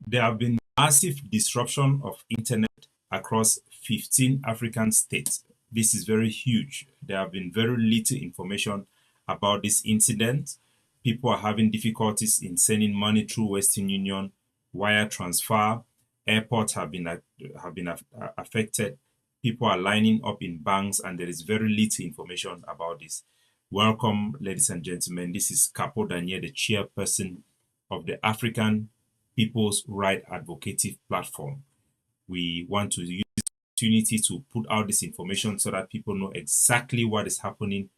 There have been massive disruption of internet across 15 African states. This is very huge. There have been very little information about this incident. People are having difficulties in sending money through Western Union, wire transfer. Airports have been affected. People are lining up in banks, and there is very little information about this. Welcome, ladies and gentlemen. This is Capo Daniel, the chairperson of the African People's Right Advocacy platform. We want to use this opportunity to put out this information so that people know exactly what is happening.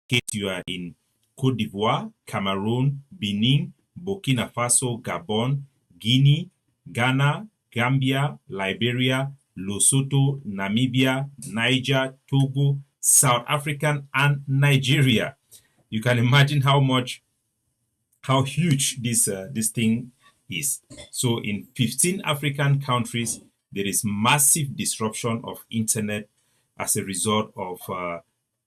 In case you are in Cote d'Ivoire, Cameroon, Benin, Burkina Faso, Gabon, Guinea, Ghana, Gambia, Liberia, Lesotho, Namibia, Niger, Togo, South Africa, and Nigeria. You can imagine how huge this thing is. So in 15 African countries, there is massive disruption of internet as a result of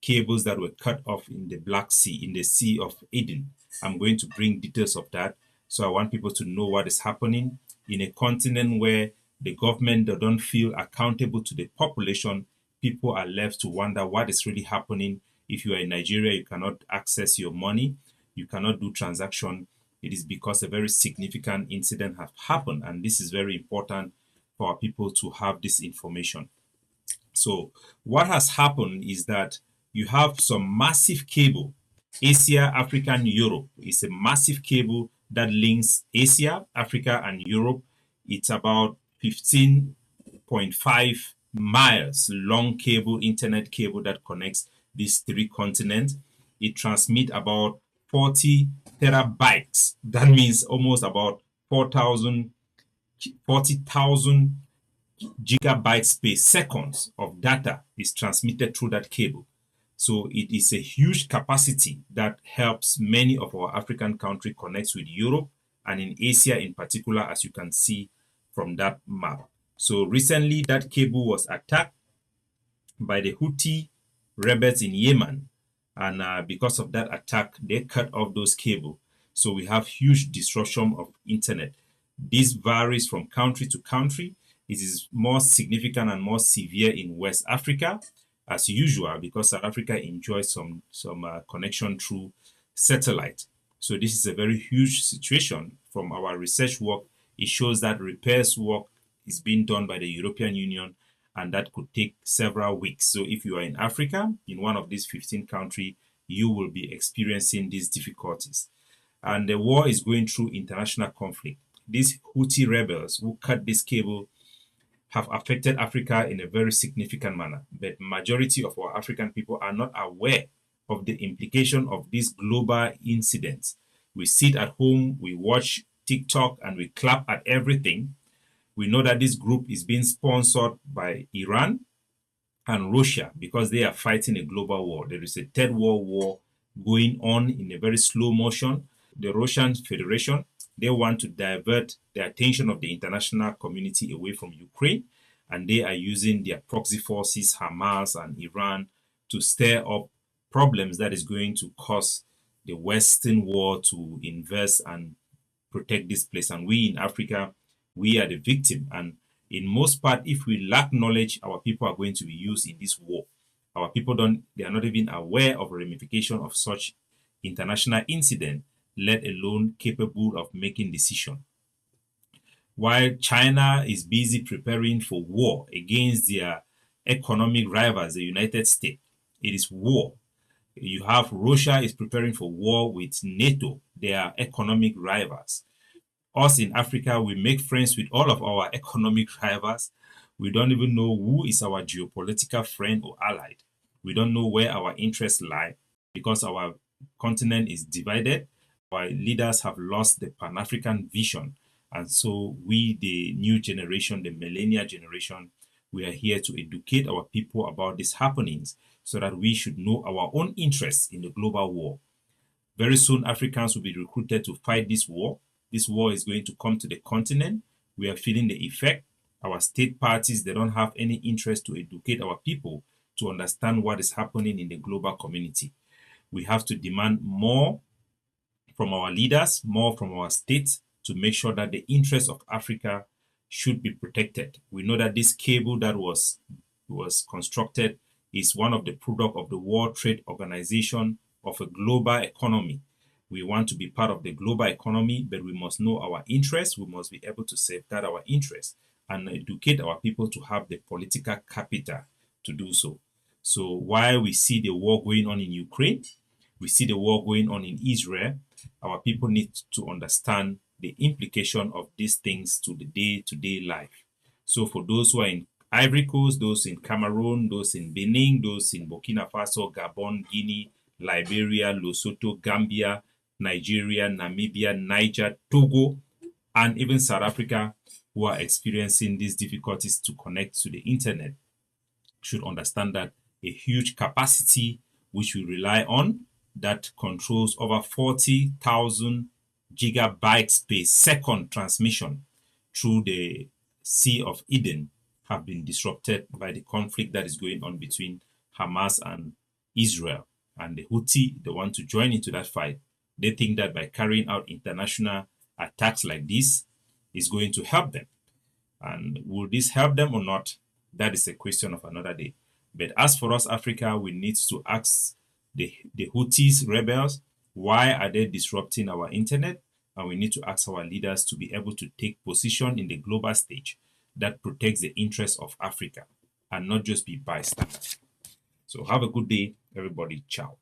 cables that were cut off in the Black Sea, in the Sea of Aden. I'm going to bring details of that. So I want people to know what is happening in a continent where the government don't feel accountable to the population. People are left to wonder what is really happening. If you are in Nigeria, you cannot access your money, you cannot do transaction. It is because a very significant incident have happened, and this is very important for our people to have this information. So what has happened is that you have some massive cable. Asia, Africa, and Europe is a massive cable that links Asia, Africa, and Europe. It's about 15.5 miles long cable, internet cable that connects these three continents. It transmits about 40 terabytes. That means almost about 40,000 gigabytes per second of data is transmitted through that cable. So it is a huge capacity that helps many of our African countries connect with Europe and in Asia in particular, as you can see from that map. So recently that cable was attacked by the Houthi rebels in Yemen. And because of that attack, they cut off those cables. So we have huge disruption of internet. This varies from country to country. It is more significant and more severe in West Africa, as usual, because South Africa enjoys some connection through satellite. So this is a very huge situation. From our research work, it shows that repairs work is being done by the European Union, and that could take several weeks. So if you are in Africa, in one of these 15 countries, you will be experiencing these difficulties. And the war is going through international conflict. These Houthi rebels who cut this cable have affected Africa in a very significant manner. But majority of our African people are not aware of the implication of these global incidents. We sit at home, we watch TikTok, and we clap at everything. We know that this group is being sponsored by Iran and Russia because they are fighting a global war. There is a third world war going on in a very slow motion. The Russian Federation, they want to divert the attention of the international community away from Ukraine, and they are using their proxy forces, Hamas and Iran, to stir up problems that is going to cause the Western world to invest and protect this place. And we in Africa, we are the victim. And in most part, if we lack knowledge, our people are going to be used in this war. Our people they are not even aware of ramification of such international incident, let alone capable of making decision. While China is busy preparing for war against their economic rivals, the United States, it is war. You have Russia is preparing for war with NATO, their economic rivals. Us in Africa, we make friends with all of our economic rivals. We don't even know who is our geopolitical friend or allied. We don't know where our interests lie because our continent is divided. Our leaders have lost the Pan-African vision. And so we, the new generation, the millennial generation, we are here to educate our people about these happenings so that we should know our own interests in the global war. Very soon, Africans will be recruited to fight this war. This war is going to come to the continent. We are feeling the effect. Our state parties, they don't have any interest to educate our people to understand what is happening in the global community. We have to demand more from our leaders, more from our states to make sure that the interests of Africa should be protected. We know that this cable that was constructed is one of the product of the World Trade Organization of a global economy. We want to be part of the global economy, but we must know our interests. We must be able to safeguard our interests and educate our people to have the political capital to do so. So while we see the war going on in Ukraine, we see the war going on in Israel, our people need to understand the implication of these things to the day-to-day life. So for those who are in Ivory Coast, those in Cameroon, those in Benin, those in Burkina Faso, Gabon, Guinea, Liberia, Lesotho, Gambia, Nigeria, Namibia, Niger, Togo, and even South Africa, who are experiencing these difficulties to connect to the internet, should understand that a huge capacity which we rely on that controls over 40,000 gigabytes per second transmission through the Sea of Aden have been disrupted by the conflict that is going on between Hamas and Israel. And the Houthi, they want to join into that fight. They think that by carrying out international attacks like this is going to help them. And will this help them or not? That is a question of another day. But as for us, Africa, we need to ask the Houthis rebels, why are they disrupting our internet? And we need to ask our leaders to be able to take position in the global stage that protects the interests of Africa and not just be bystanders. So have a good day, everybody. Ciao.